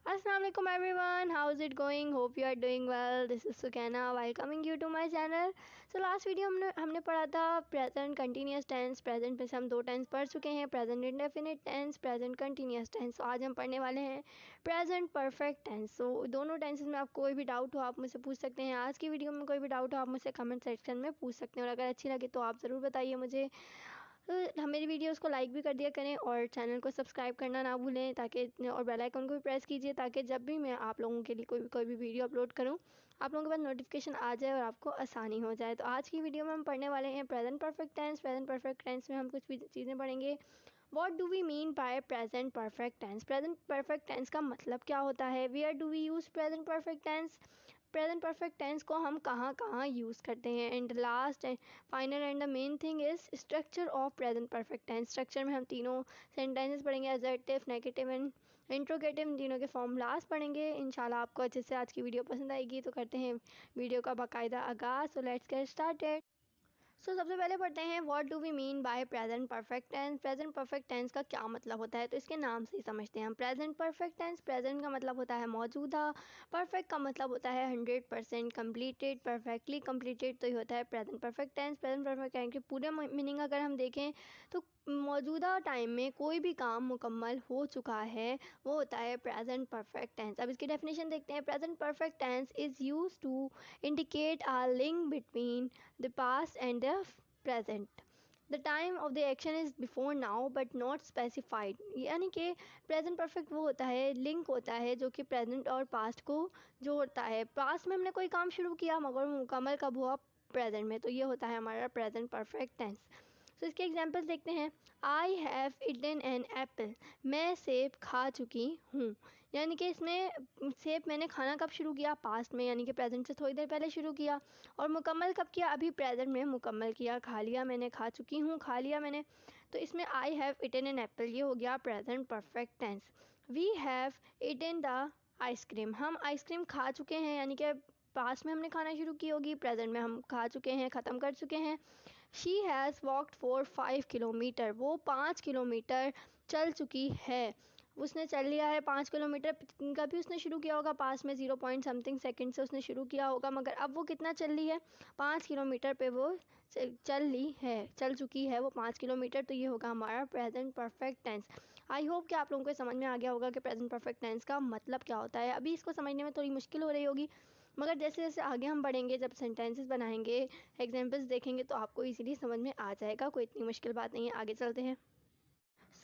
Assalamualaikum everyone, how is it going? Hope you are doing well. This is Sukaina welcoming you to my channel. So last video हमने पढ़ा था present continuous tense. Present में से हम दो tense पढ़ चुके हैं, present indefinite tense, present continuous tense. आज हम पढ़ने वाले हैं प्रेजेंट परफेक्ट टेंस। सो दोनों टेंसेस में आपको कोई भी डाउट हो आप मुझसे पूछ सकते हैं। आज की वीडियो में कोई भी डाउट हो आप मुझसे कमेंट सेक्शन में पूछ सकते हैं, और अगर अच्छी लगे तो आप ज़रूर बताइए मुझे। तो मेरी वीडियोस को लाइक भी कर दिया करें और चैनल को सब्सक्राइब करना ना भूलें, ताकि और बेल आइकन को भी प्रेस कीजिए ताकि जब भी मैं आप लोगों के लिए कोई भी वीडियो अपलोड करूं आप लोगों के पास नोटिफिकेशन आ जाए और आपको आसानी हो जाए। तो आज की वीडियो में हम पढ़ने वाले हैं present perfect tense. Present perfect tense में हम कुछ भी चीज़ें पढ़ेंगे। What do we mean by present perfect tense? Present perfect tense का मतलब क्या होता है? Where do we use present perfect tense? Present perfect tense को हम कहाँ कहाँ यूज़ करते हैं? And last and final and the main thing is structure of present perfect tense. Structure में हम तीनों सेंटेंसेस पढ़ेंगे, एडजेक्टिव, नेगेटिव एंड इंट्रोगेटिव, तीनों के फॉर्मूलाज पढ़ेंगे। इंशाल्लाह आपको अच्छे से आज की वीडियो पसंद आएगी। तो करते हैं वीडियो का बाकायदा आगाज़। So let's get started. सबसे पहले पढ़ते हैं what do we mean by present perfect tense. Present perfect tense का क्या मतलब होता है? तो इसके नाम से ही समझते हैं हम। प्रेजेंट परफेक्ट टेंस, प्रेजेंट का मतलब होता है मौजूदा, परफेक्ट का मतलब होता है 100% कम्प्लीटेड, परफेक्टली कम्प्लीटेड, तो ये होता है present perfect tense. Present perfect tense की पूरे मीनिंग अगर हम देखें तो मौजूदा टाइम में कोई भी काम मुकम्मल हो चुका है वो होता है प्रेजेंट परफेक्ट टेंस। अब इसकी डेफिनेशन देखते हैं। Present perfect tense is used to indicate a link between the past and the present. The time of the action is before now but not specified. यानी कि प्रेजेंट परफेक्ट वो होता है, link होता है जो कि प्रेजेंट और पास्ट को जोड़ता है। पास्ट में हमने कोई काम शुरू किया मगर मुकम्मल कब हुआ? प्रेजेंट में। तो ये होता है हमारा प्रेजेंट परफेक्ट टेंस। तो इसके एग्जाम्पल्स देखते हैं। I have eaten an apple. मैं सेब खा चुकी हूँ। यानी कि इसमें सेब मैंने खाना कब शुरू किया? पास्ट में, यानी कि प्रेजेंट से थोड़ी देर पहले शुरू किया। और मुकम्मल कब किया? अभी प्रेजेंट में मुकम्मल किया। खा लिया मैंने, खा चुकी हूँ, खा लिया मैंने। तो इसमें I have eaten an apple ये हो गया present perfect tense. We have eaten the ice cream. हम आइसक्रीम खा चुके हैं, यानी कि पास्ट में हमने खाना शुरू की होगी, प्रेजेंट में हम खा चुके हैं, ख़त्म कर चुके हैं। She has walked for 5 kilometre. वो 5 किलोमीटर चल चुकी है। उसने चल लिया है 5 किलोमीटर। कभी उसने शुरू किया होगा पास में 0 पॉइंट समथिंग सेकेंड से उसने शुरू किया होगा, मगर अब वो कितना चल रही है? 5 किलोमीटर पे वो चल चुकी है वो 5 किलोमीटर। तो ये होगा हमारा present perfect tense. I hope कि आप लोगों को समझ में आ गया होगा कि प्रेजेंट परफेक्ट टेंस का मतलब क्या होता है। अभी इसको समझने में थोड़ी मुश्किल हो रही होगी, मगर जैसे जैसे आगे हम बढ़ेंगे, जब सेंटेंसेस बनाएंगे, एग्जाम्पल्स देखेंगे, तो आपको इजीली समझ में आ जाएगा। कोई इतनी मुश्किल बात नहीं है। आगे चलते हैं।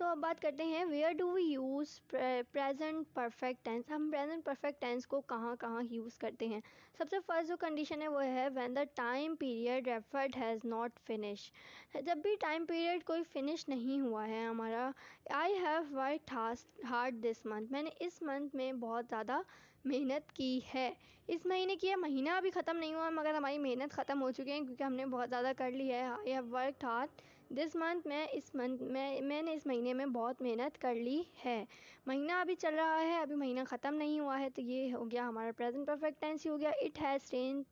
अब बात करते हैं where do we use present perfect tense. हम प्रेजेंट परफेक्ट टेंस को कहाँ कहाँ यूज़ करते हैं? सबसे फर्स्ट जो कंडीशन है वो है when the time period referred has not finish. जब भी टाइम पीरियड कोई फिनिश नहीं हुआ है हमारा। I have worked hard this month. मैंने इस मंथ में बहुत ज़्यादा मेहनत की है। इस महीने की है, महीना अभी ख़त्म नहीं हुआ मगर हमारी मेहनत ख़त्म हो चुकी है क्योंकि हमने बहुत ज़्यादा कर ली है। I have worked hard this month. मैंने इस महीने में बहुत मेहनत कर ली है। महीना अभी चल रहा है, अभी महीना ख़त्म नहीं हुआ है। तो ये हो गया हमारा प्रेजेंट परफेक्ट टेंस ही हो गया। It has rained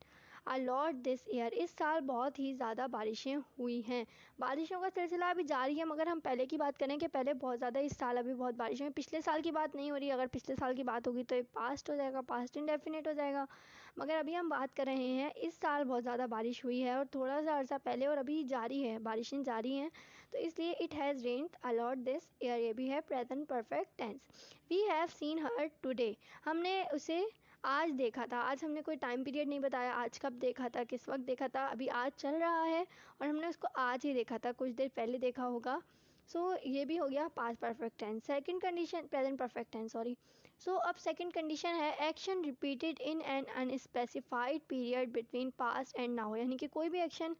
a lot this year. इस साल बहुत ही ज़्यादा बारिशें हुई हैं। बारिशों का सिलसिला अभी जारी है, मगर हम पहले की बात करें कि पहले बहुत ज़्यादा, इस साल अभी बहुत बारिशें हुई। पिछले साल की बात नहीं हो रही। अगर पिछले साल की बात होगी तो ये पास्ट हो जाएगा, पास्ट इंडेफिनिट हो जाएगा। मगर अभी हम बात कर रहे हैं इस साल बहुत ज़्यादा बारिश हुई है और थोड़ा सा अर्सा पहले, और अभी जारी है, बारिशें जारी हैं। तो इसलिए it has rained a lot this year ये भी है present perfect tense. We have seen her today. हमने उसे आज देखा था। आज हमने कोई टाइम पीरियड नहीं बताया, आज कब देखा था, किस वक्त देखा था। अभी आज चल रहा है और हमने उसको आज ही देखा था, कुछ देर पहले देखा होगा। ये भी हो गया past perfect tense. Second condition present perfect tense, sorry. अब सेकंड कंडीशन है action repeated in an unspecified period between past and now. यानी कि कोई भी एक्शन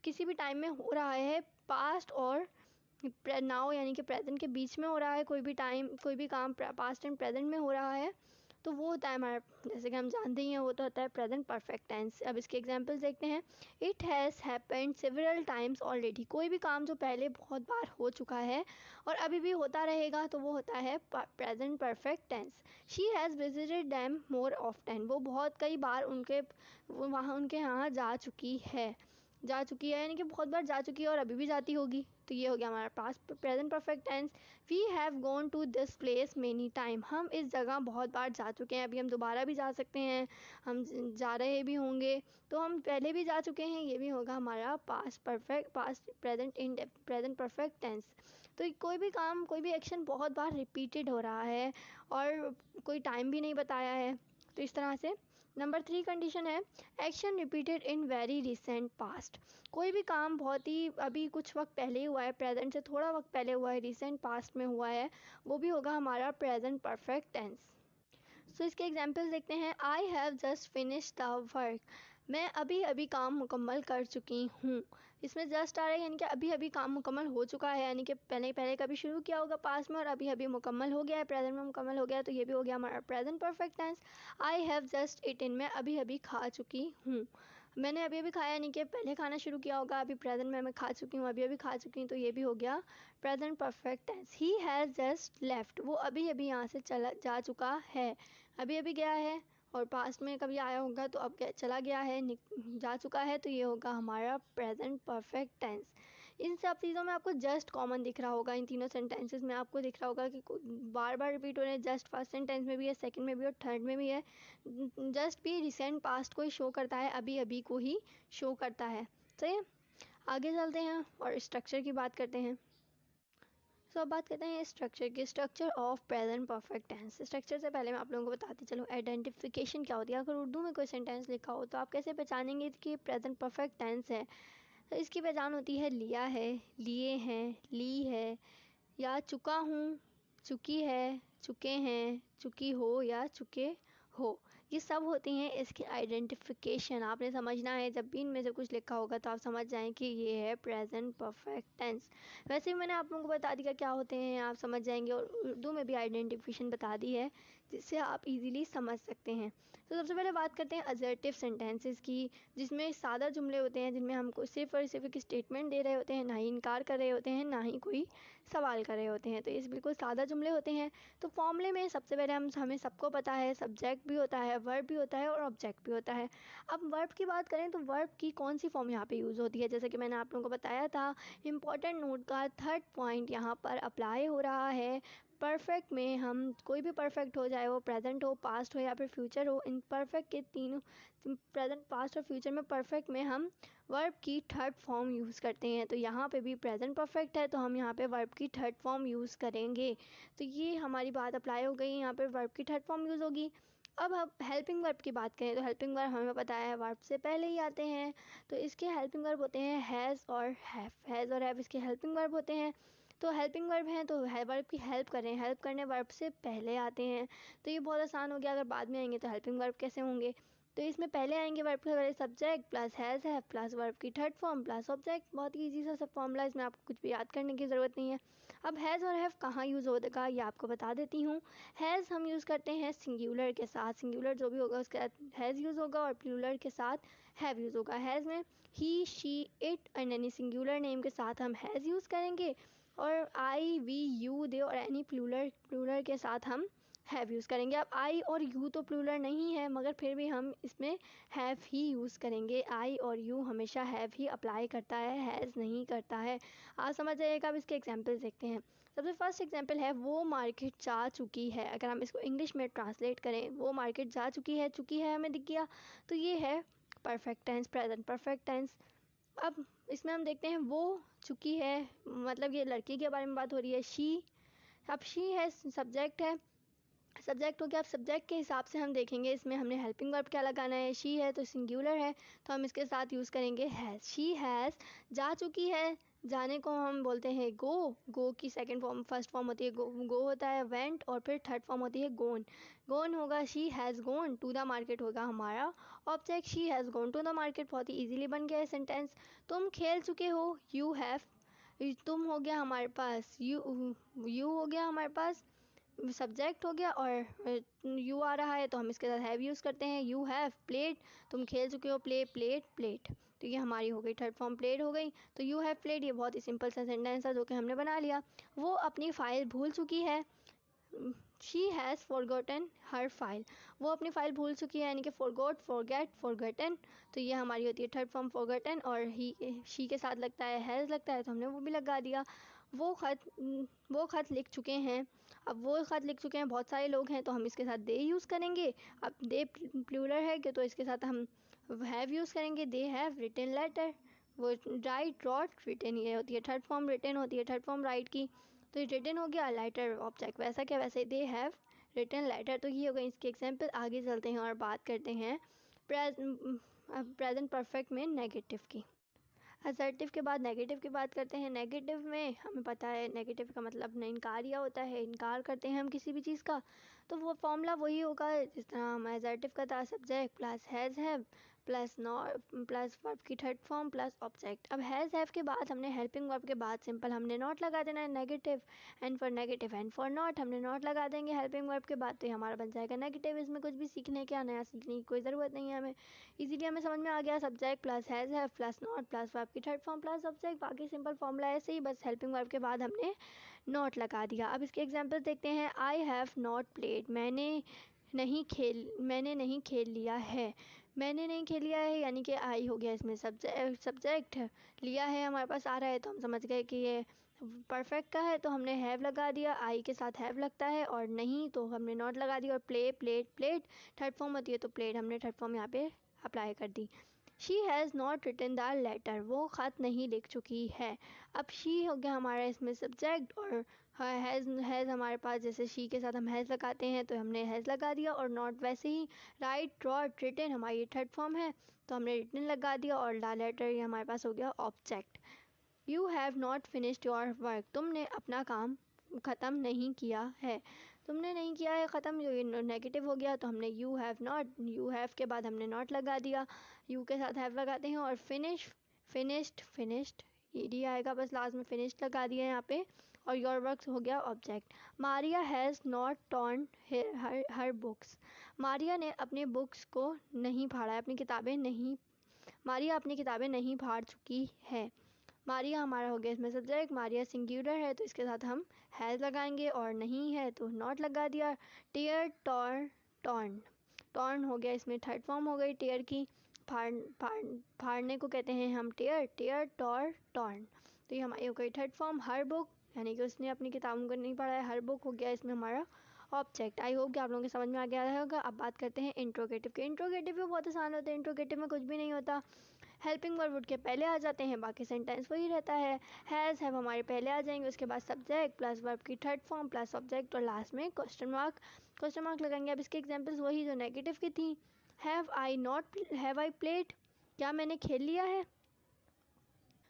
किसी भी टाइम में हो रहा है, पास्ट और नाउ यानी कि प्रेजेंट के बीच में हो रहा है। कोई भी काम पास्ट एंड प्रेजेंट में हो रहा है, तो वो होता है हमारा, जैसे कि हम जानते ही हैं, वो तो होता है प्रेजेंट परफेक्ट टेंस। अब इसके एग्जांपल्स देखते हैं। It has happened several times already. कोई भी काम जो पहले बहुत बार हो चुका है और अभी भी होता रहेगा, तो वो होता है present perfect tense. She has visited them more often. वो बहुत कई बार उनके यहाँ जा चुकी है, यानी कि बहुत बार जा चुकी है और अभी भी जाती होगी। तो ये हो गया हमारा past present perfect tense. We have gone to this place many time, हम इस जगह बहुत बार जा चुके हैं, अभी हम दोबारा भी जा सकते हैं, हम जा रहे भी होंगे, तो हम पहले भी जा चुके हैं, ये भी होगा हमारा पास्ट प्रेजेंट परफेक्ट टेंस। तो कोई भी काम, कोई भी एक्शन बहुत बार रिपीटेड हो रहा है और कोई टाइम भी नहीं बताया है, तो इस तरह से। नंबर 3 कंडीशन है action repeated in very recent past, कोई भी काम बहुत ही अभी कुछ वक्त पहले हुआ है, प्रेजेंट से थोड़ा वक्त पहले हुआ है, रिसेंट पास्ट में हुआ है, वो भी होगा हमारा प्रेजेंट परफेक्ट टेंस। सो इसके एग्जाम्पल्स देखते हैं। I have just finish the work, मैं अभी अभी काम मुकम्मल कर चुकी हूँ। इसमें जस्ट आ रहा है यानी कि अभी अभी काम मुकम्मल हो चुका है, यानी कि पहले पहले कभी शुरू किया होगा पास्ट में और अभी अभी मुकम्मल हो गया है, प्रेजेंट में मुकम्मल हो गया है, तो ये भी हो गया हमारा present perfect tense. I have just eaten, मैं अभी अभी खा चुकी हूँ, मैंने अभी अभी खाया यानी कि पहले खाना शुरू किया होगा, अभी प्रेजेंट में मैं खा चुकी हूँ, अभी अभी खा चुकी हूँ, तो ये भी हो गया present perfect tense. He has just left, वो अभी अभी यहाँ से चला जा चुका है, अभी अभी गया है, और पास्ट में कभी आया होगा तो अब चला गया है, जा चुका है, तो ये होगा हमारा प्रेजेंट परफेक्ट टेंस। इन सब चीज़ों में आपको जस्ट कॉमन दिख रहा होगा, इन तीनों सेंटेंसेस में आपको दिख रहा होगा कि बार बार रिपीट हो रहे हैं, जस्ट फर्स्ट सेंटेंस में भी है, सेकंड में भी और थर्ड में भी है। जस्ट भी रिसेंट पास्ट को ही शो करता है, अभी अभी को ही शो करता है। सही है, आगे चलते हैं और स्ट्रक्चर की बात करते हैं। सो अब बात करते हैं स्ट्रक्चर की, structure of present perfect tense. Structure से पहले मैं आप लोगों को बताती चलूँ आइडेंटिफिकेशन क्या होती है। अगर उर्दू में कोई सेंटेंस लिखा हो तो आप कैसे पहचानेंगे कि प्रेजेंट परफेक्ट टेंस है। तो इसकी पहचान होती है लिया है, लिए हैं, ली है, या चुका हूँ, चुकी है, चुके हैं, चुकी हो या चुके हो, ये सब होती हैं इसकी आइडेंटिफिकेशन। आपने समझना है, जब भी इनमें से कुछ लिखा होगा तो आप समझ जाएं कि ये है प्रेजेंट परफेक्ट टेंस। वैसे ही मैंने आप लोगों को बता दिया क्या होते हैं, आप समझ जाएंगे, और उर्दू में भी आइडेंटिफिकेशन बता दी है जिससे आप इजीली समझ सकते हैं। तो सबसे पहले बात करते हैं असर्टिव सेंटेंसेस की, जिसमें सादा जुमले होते हैं, जिनमें हमको सिर्फ और सिर्फ एक स्टेटमेंट दे रहे होते हैं, ना ही इनकार कर रहे होते हैं, ना ही कोई सवाल कर रहे होते हैं, तो ये बिल्कुल सादा जुमले होते हैं। तो फॉर्मूले में सबसे पहले हमें सबको पता है सब्जेक्ट भी होता है, वर्ब भी होता है और ऑब्जेक्ट भी होता है। अब वर्ब की बात करें तो वर्ब की कौन सी फॉर्म यहाँ पे यूज़ होती है, जैसे कि मैंने आप लोगों को बताया था, इम्पॉर्टेंट नोट का थर्ड पॉइंट यहाँ पर अप्लाई हो रहा है। परफेक्ट में हम कोई भी परफेक्ट हो, चाहे वो प्रेजेंट हो, पास्ट हो या फिर फ्यूचर हो, इन परफेक्ट के तीनों, प्रेजेंट, पास्ट और फ्यूचर में परफेक्ट में हम वर्ब की थर्ड फॉर्म यूज़ करते हैं। तो यहाँ पे भी प्रेजेंट परफेक्ट है तो हम यहाँ पे वर्ब की थर्ड फॉर्म यूज़ करेंगे। तो ये हमारी बात अप्लाई हो गई, यहाँ पे वर्ब की थर्ड फॉर्म यूज़ होगी। अब हम हेल्पिंग वर्ब की बात करें तो हेल्पिंग वर्ब हमें पता है वर्ब से पहले ही आते हैं, तो इसके हेल्पिंग वर्ब होते हैं हैज़ और हैव। हैज़ और हैव इसके हेल्पिंग वर्ब होते हैं। तो हेल्पिंग वर्ब हैं तो वर्ब की हेल्प कर रहे हैं, हेल्प करने वर्ब से पहले आते हैं, तो ये बहुत आसान हो गया। अगर बाद में आएंगे तो हेल्पिंग वर्ब कैसे होंगे, तो इसमें पहले आएंगे वर्ब के पहले सब्जेक्ट प्लस हैज़ है प्लस वर्ब की थर्ड फॉर्म प्लस ऑब्जेक्ट। बहुत ही ईजी सा सब फॉर्मूला, इसमें आपको कुछ भी याद करने की ज़रूरत नहीं है। अब हैज़ और हैव कहाँ यूज़ होगा ये आपको बता देती हूँ। हैज़ हम यूज़ करते हैं सिंगुलर के साथ, सिंगुलर जो भी होगा उसके साथ हैज़ यूज़ होगा, और प्लूरल के साथ हैव यूज़ होगा। हैज़ में he, she, it and any singular name के साथ हम हैज़ यूज़ करेंगे, और आई, वी, यू, दे और एनी प्लूरल के साथ हम हैव यूज़ करेंगे। अब आई और यू तो प्लूरल नहीं है, मगर फिर भी हम इसमें हैव ही यूज़ करेंगे। आई और यू हमेशा हैव ही अप्लाई करता है, हैज़ नहीं करता है। आप समझ जाइएगा। अब इसके एग्जाम्पल देखते हैं। सबसे फर्स्ट एग्जाम्पल है वो मार्केट जा चुकी है। अगर हम इसको इंग्लिश में ट्रांसलेट करें, वो मार्केट जा चुकी है हमें दिख गया, तो ये है perfect tense, present perfect tense. अब इसमें हम देखते हैं वो चुकी है, मतलब ये लड़की के बारे में बात हो रही है, शी। अब शी है सब्जेक्ट है, सब्जेक्ट हो गया। अब सब्जेक्ट के हिसाब से हम देखेंगे इसमें हमने हेल्पिंग वर्ब क्या लगाना है। शी है तो सिंगुलर है, तो हम इसके साथ यूज़ करेंगे हैज़। शी हैज़ जा चुकी है, जाने को हम बोलते हैं गो। गो की सेकंड फॉर्म, फर्स्ट फॉर्म होती है गो होता है वेंट, और फिर थर्ड फॉर्म होती है गोन। गोन होगा she has gone to the market होगा हमारा object, she has gone to the market. बहुत ही ईजिली बन गया है सेंटेंस। तुम खेल चुके हो, यू हैव, तुम हो गया हमारे पास, यू हो गया हमारे पास सब्जेक्ट हो गया, और यू आ रहा है तो हम इसके साथ हैव यूज़ करते हैं। यू हैव प्लेड, तुम खेल चुके हो, प्ले, प्लेड, प्लेट, तो ये हमारी हो गई थर्ड फॉर्म, प्लेड हो गई। तो यू हैव प्लेड ये बहुत ही सिंपल सा सेंटेंस है जो कि हमने बना लिया। वो अपनी फ़ाइल भूल चुकी है, she has forgotten her file, वो अपनी फ़ाइल भूल चुकी है, यानी कि फॉरगॉट, फॉरगेट, फॉरगॉटन, तो ये हमारी होती है थर्ड फॉर्म फॉरगॉटन। और ही शी के साथ लगता है हैज़ लगता है, तो हमने वो भी लगा दिया। वो ख़त लिख चुके हैं। अब वो ख़त लिख चुके हैं, बहुत सारे लोग हैं, तो हम इसके साथ दे यूज़ करेंगे। अब दे प्लूरल है कि, तो इसके साथ हम हैव यूज़ करेंगे। दे हैव रिटन लेटर, वो राइट, रॉट, रिटन, ये होती है थर्ड फॉर्म, रिटन होती है थर्ड फॉर्म राइट की। तो ये रिटन हो गया, लेटर ऑब्जेक्ट, वैसा क्या वैसे, दे हैव रिटन लेटर। तो ये हो गई इसकी एग्जांपल। आगे चलते हैं और बात करते हैं प्रेजेंट परफेक्ट में नेगेटिव की। असर्टिव के बाद नेगेटिव की बात करते हैं। नेगेटिव में हमें पता है नेगेटिव का मतलब इनकारिया होता है, इनकार करते हैं हम किसी भी चीज़ का। तो वो फॉर्मूला वही होगा जिस तरह हम असर्टिव का था, subject plus has have plus not plus verb की थर्ड फॉर्म प्लस ऑब्जेक्ट। अब हैज़ हैव के बाद हमने हेल्पिंग वर्ब के बाद सिंपल हमने नॉट लगा देना है, नेगेटिव, एंड फॉर नॉट हमने नॉट लगा देंगे हेल्पिंग वर्ब के बाद, तो हमारा बन जाएगा नेगेटिव। इसमें कुछ भी सीखने क्या नया सीखने की कोई ज़रूरत नहीं है हमें, इजीली हमें समझ में आ गया। Subject plus has have plus not plus verb की थर्ड फॉर्म प्लस ऑब्जेक्ट, बाकी सिंपल फॉर्मूला ऐसे ही, बस हेल्पिंग वर्ब के बाद हमने नॉट लगा दिया। अब इसके एग्जांपल देखते हैं। आई हैव नॉट प्लेड, मैंने नहीं खेल लिया है। मैंने नहीं खेल लिया है यानी कि आई हो गया इसमें सब्जेक्ट, लिया है हमारे पास आ रहा है, तो हम समझ गए कि ये परफेक्ट का है, तो हमने हैव लगा दिया। आई के साथ हैव लगता है, और नहीं तो हमने नॉट लगा दिया। और प्लेट थर्ड फॉर्म होती है, तो प्लेड हमने थर्ड फॉर्म यहाँ पे अप्लाई कर दी। She has not written the letter, वो ख़त नहीं लिख चुकी है। अब शी हो गया हमारा इसमें सब्जेक्ट, और हैज़ हमारे पास, जैसे शी के साथ हम हैज़ लगाते हैं तो हमने हैज़ लगा दिया। और नॉट वैसे ही राइट, रॉट, रिटन हमारी थर्ड फॉर्म है, तो हमने रिटन लगा दिया। और द लेटर ये हमारे पास हो गया object. You have not finished your work, तुमने अपना काम ख़त्म नहीं किया है। तुमने नहीं किया है ख़त्म, ये नेगेटिव हो गया, तो हमने you have not, you have के बाद हमने नॉट लगा दिया, यू के साथ हैव लगाते हैं। और फिनिश्ड ईडी आएगा, बस लास्ट में फिनिश्ड लगा दिया यहाँ पे। और योर वर्क हो गया object. Maria has not torn her books, Maria ने अपने बुक्स को नहीं फाड़ा है, मारिया अपनी किताबें नहीं फाड़ चुकी है। मारिया हमारा हो गया इसमें सब्जेक्ट, मारिया सिंगुलर है, तो इसके साथ हम हैज़ लगाएंगे, और नहीं है तो नॉट लगा दिया। टेयर, टॉर्न हो गया इसमें थर्ड फॉर्म हो गई टेयर की, फाड़ने को कहते हैं हम टेयर, टॉर्न, तो ये हमारी हो गई थर्ड फॉर्म। हर बुक यानी कि उसने अपनी किताबों को नहीं पढ़ा है, हर बुक हो गया इसमें हमारा ऑब्जेक्ट। आई होप कि आप लोगों के समझ में आ गया होगा। अब बात करते हैं इंट्रोगेटिव के। इंट्रोगेटिव भी बहुत आसान होते हैं। इंट्रोगेटिव में कुछ भी नहीं होता, हेल्पिंग वर्ब उठ के पहले आ जाते हैं, बाकी सेंटेंस वही रहता है। हैज़ हैव हमारे पहले आ जाएंगे, उसके बाद सब्जेक्ट प्लस वर्ब की थर्ड फॉर्म प्लस ऑब्जेक्ट, और लास्ट में क्वेश्चन मार्क लगाएंगे। अब इसके एग्जांपल्स वही जो नेगेटिव की थी। हैव आई प्लेड, क्या मैंने खेल लिया है,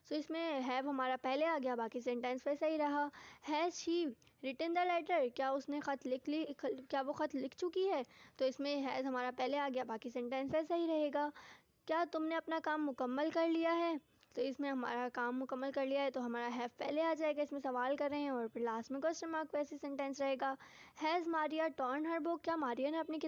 सो इसमें हैव हमारा पहले आ गया, बाकी सेंटेंस वैसा ही रहा। Has she written the letter, क्या उसने क्या वो ख़त लिख चुकी है, तो इसमें हैज़ हमारा पहले आ गया, बाकी सेंटेंस वैसा ही रहेगा। क्या तुमने अपना काम मुकम्मल कर लिया है, तो इसमें हमारा काम मुकम्मल कर लिया है, तो हमारा हैव पहले आ जाएगा, इसमें सवाल कर रहे हैं, और फिर लास्ट में क्वेश्चन मार्क वैसे सेंटेंस रहेगा। Has Maria torn her book, क्या मारिया अपनी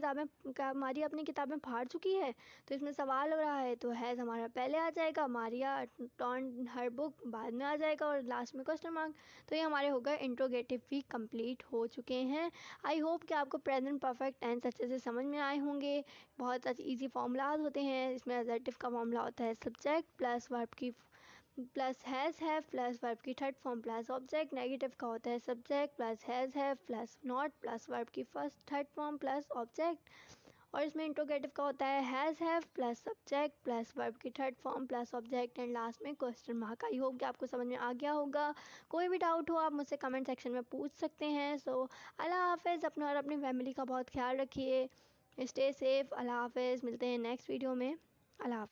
किताबें फाड़ चुकी है, तो इसमें सवाल हो रहा है, तो हैज़ हमारा पहले आ जाएगा, मारिया टॉर्न हर बुक बाद में आ जाएगा, और लास्ट में क्वेश्चन मार्क। तो ये हमारे हो गए इंट्रोगेटिव भी कंप्लीट हो चुके हैं। आई होप कि आपको प्रेजेंट परफेक्ट टेंस अच्छे से समझ में आए होंगे। बहुत ईजी फॉर्मूलाज होते हैं इसमें। एडजेक्टिव का फॉर्मूला होता है सब्जेक्ट प्लस वर्ब की plus has have plus verb की third form plus object. Negative का होता है subject plus has have plus not plus verb की first third form plus object. और इसमें इंट्रोगेटिव का होता है has have plus subject plus verb की third form plus object, and last में क्वेश्चन मार्क। आई होप कि आपको समझ में आ गया होगा। कोई भी डाउट हो आप मुझसे कमेंट सेक्शन में पूछ सकते हैं। सो अल्लाह हाफिज़, अपना और अपनी फैमिली का बहुत ख्याल रखिए। स्टे सेफ, अल्लाह हाफिज़, मिलते हैं नेक्स्ट वीडियो में। अल्लाह हाफिज़।